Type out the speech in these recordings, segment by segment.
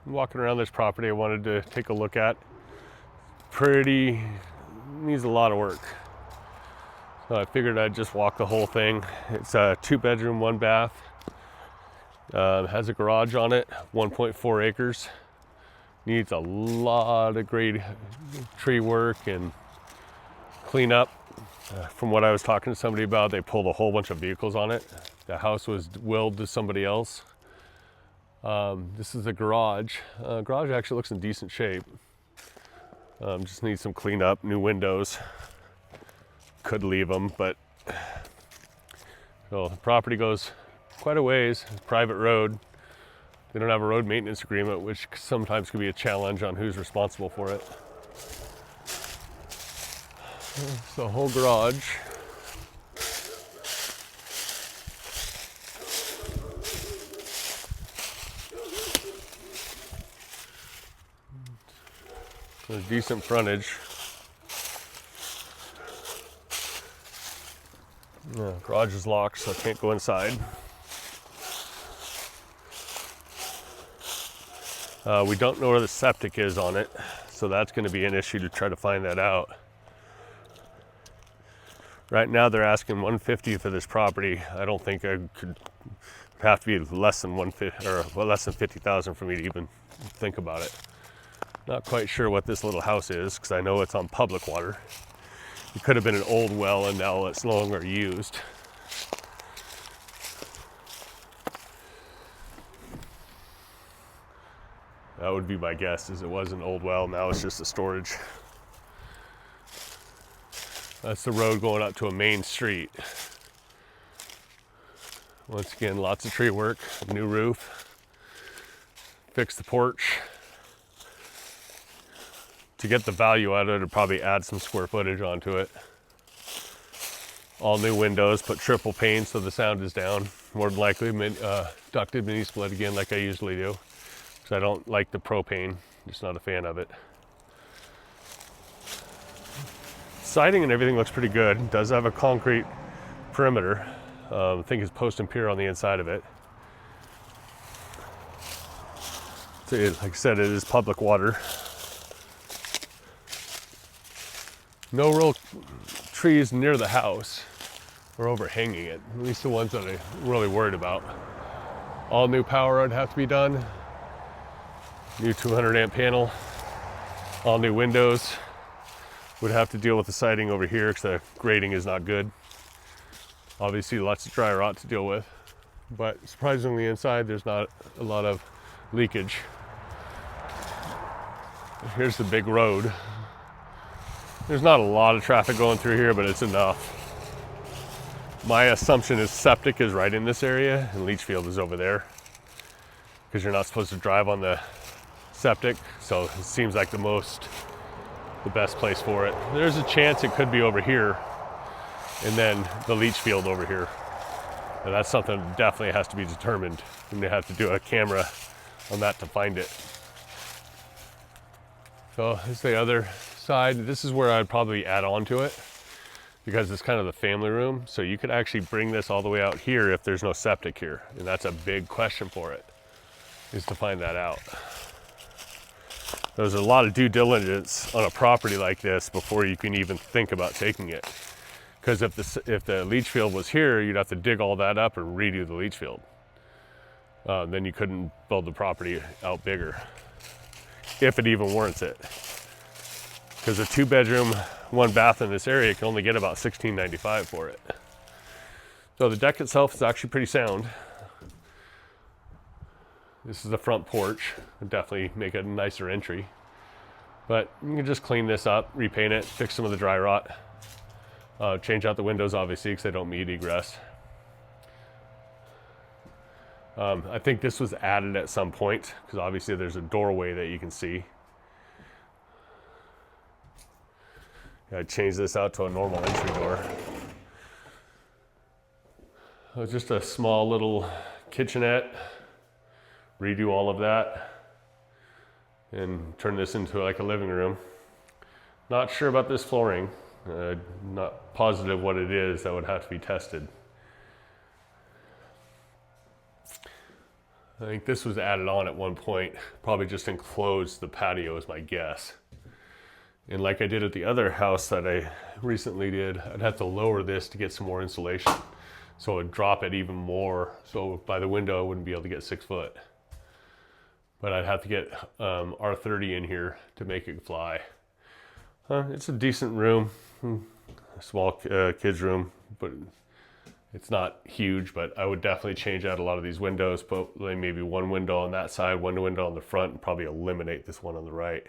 walking around this property I wanted to take a look at. Needs a lot of work. So I figured I'd just walk the whole thing. It's a 2-bedroom, 1 bath. Has a garage on it, 1.4 acres. Needs a lot of great tree work and cleanup. From what I was talking to somebody about, they pulled a whole bunch of vehicles on it. The house was willed to somebody else. This is the garage. Garage actually looks in decent shape. Just needs some cleanup, new windows. Could leave them, but so the property goes quite a ways. It's a private road. They don't have a road maintenance agreement, which sometimes can be a challenge on who's responsible for it. It's the whole garage. There's decent frontage. Garage is locked, so I can't go inside. We don't know where the septic is on it, so that's going to be an issue to try to find that out. Right now they're asking $150 for this property. I don't think I could have to be less than $150 or less than $50,000 for me to even think about it. Not quite sure what this little house is because I know it's on public water. It could have been an old well and now it's no longer used. That would be my guess, is it was an old well, now it's just a storage. That's the road going up to a main street. Once again, lots of tree work, new roof, fix the porch. To get the value out of it, it'd probably add some square footage onto it. All new windows, put triple pane so the sound is down. More than likely, ducted mini split again like I usually do. Because I don't like the propane, just not a fan of it. Siding and everything looks pretty good. It does have a concrete perimeter. I think it's post and pier on the inside of it. So like I said, it is public water. No real trees near the house or overhanging it, at least the ones that I'm really worried about. All new power would have to be done. New 200 amp panel. All new windows. Would have to deal with the siding over here because the grading is not good. Obviously lots of dry rot to deal with, but surprisingly inside there's not a lot of leakage. Here's the big road. There's not a lot of traffic going through here, but it's enough. My assumption is septic is right in this area and leach field is over there because you're not supposed to drive on the septic, so it seems like the best place for it. There's a chance it could be over here and then the leach field over here. And that's something that definitely has to be determined. And they have to do a camera on that to find it. So this is the other side. This is where I'd probably add on to it because it's kind of the family room. So you could actually bring this all the way out here if there's no septic here. And that's a big question for it, is to find that out. There's a lot of due diligence on a property like this before you can even think about taking it. Because if the leach field was here, you'd have to dig all that up and redo the leach field. Then you couldn't build the property out bigger, if it even warrants it. Because a 2-bedroom, 1 bath in this area can only get about $16.95 for it. So the deck itself is actually pretty sound. This is the front porch. It'd definitely make a nicer entry. But you can just clean this up, repaint it, fix some of the dry rot. Change out the windows, obviously, because they don't meet egress. I think this was added at some point, because obviously there's a doorway that you can see. I changed this out to a normal entry door. Just a small little kitchenette. Redo all of that and turn this into like a living room. Not sure about this flooring. Not positive what it is. That would have to be tested. I think this was added on at one point, probably just enclosed the patio is my guess. And like I did at the other house that I recently did, I'd have to lower this to get some more insulation. So it would drop it even more. So by the window, I wouldn't be able to get 6 foot. But I'd have to get R30 in here to make it fly. It's a decent room, a small kid's room, but it's not huge. But I would definitely change out a lot of these windows, put maybe one window on that side, one window on the front, and probably eliminate this one on the right.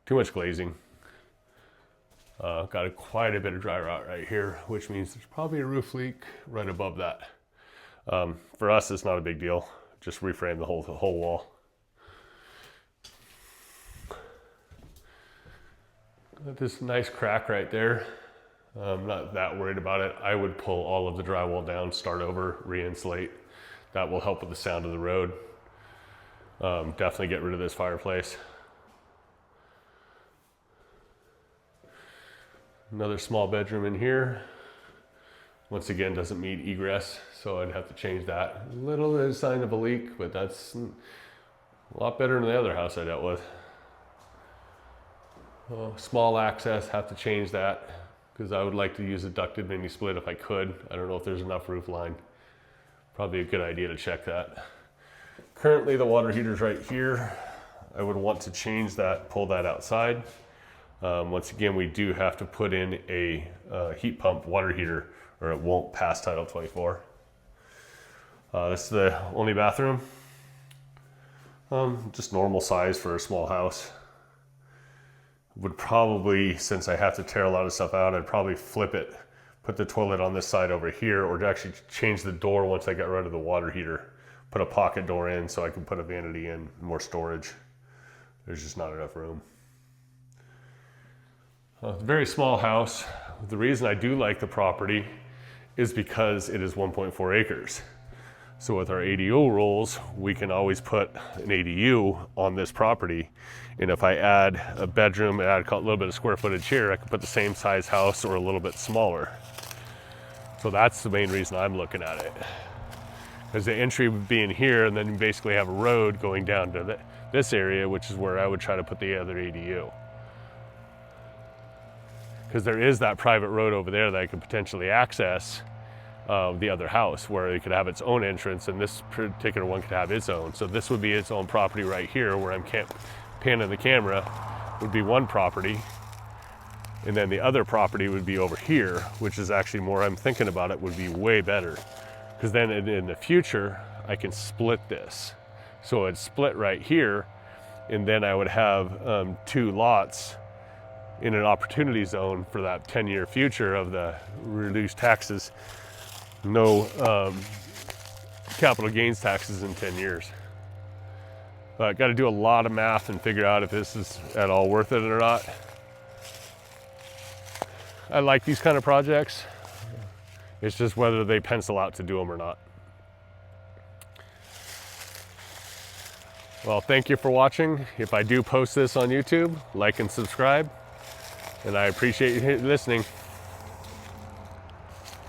Too much glazing. Got quite a bit of dry rot right here, which means there's probably a roof leak right above that. For us, it's not a big deal. Just reframe the whole wall. Got this nice crack right there. I'm not that worried about it. I would pull all of the drywall down, start over, re-insulate. That will help with the sound of the road. Definitely get rid of this fireplace. Another small bedroom in here. Once again, doesn't meet egress, so I'd have to change that. A little bit of sign of a leak, but that's a lot better than the other house I dealt with. Small access, have to change that because I would like to use a ducted mini split if I could. I don't know if there's enough roof line. Probably a good idea to check that. Currently the water heater's right here. I would want to change that, pull that outside. Once again, we do have to put in a heat pump water heater or it won't pass Title 24. This is the only bathroom. Just normal size for a small house. Would probably, since I have to tear a lot of stuff out, I'd probably flip it, put the toilet on this side over here, or actually change the door once I got rid of the water heater. Put a pocket door in so I can put a vanity in, more storage. There's just not enough room. It's a very small house. The reason I do like the property is because it is 1.4 acres. So with our ADU rules, we can always put an ADU on this property. And if I add a bedroom, add a little bit of square footage here, I can put the same size house or a little bit smaller. So that's the main reason I'm looking at it. Because the entry would be in here, and then you basically have a road going down to this area, which is where I would try to put the other ADU. Because there is that private road over there that I could potentially access the other house, where it could have its own entrance, and this particular one could have its own. So this would be its own property right here, where I'm panning the camera, would be one property, and then the other property would be over here, which is actually more I'm thinking about it would be way better, because then in the future I can split this. So it's split right here, and then I would have 2 lots in an opportunity zone for that 10-year future of the reduced taxes. No capital gains taxes in 10 years. But got to do a lot of math and figure out if this is at all worth it or not. I like these kind of projects. It's just whether they pencil out to do them or not. Well, thank you for watching. If I do post this on YouTube, like and subscribe. And I appreciate you listening.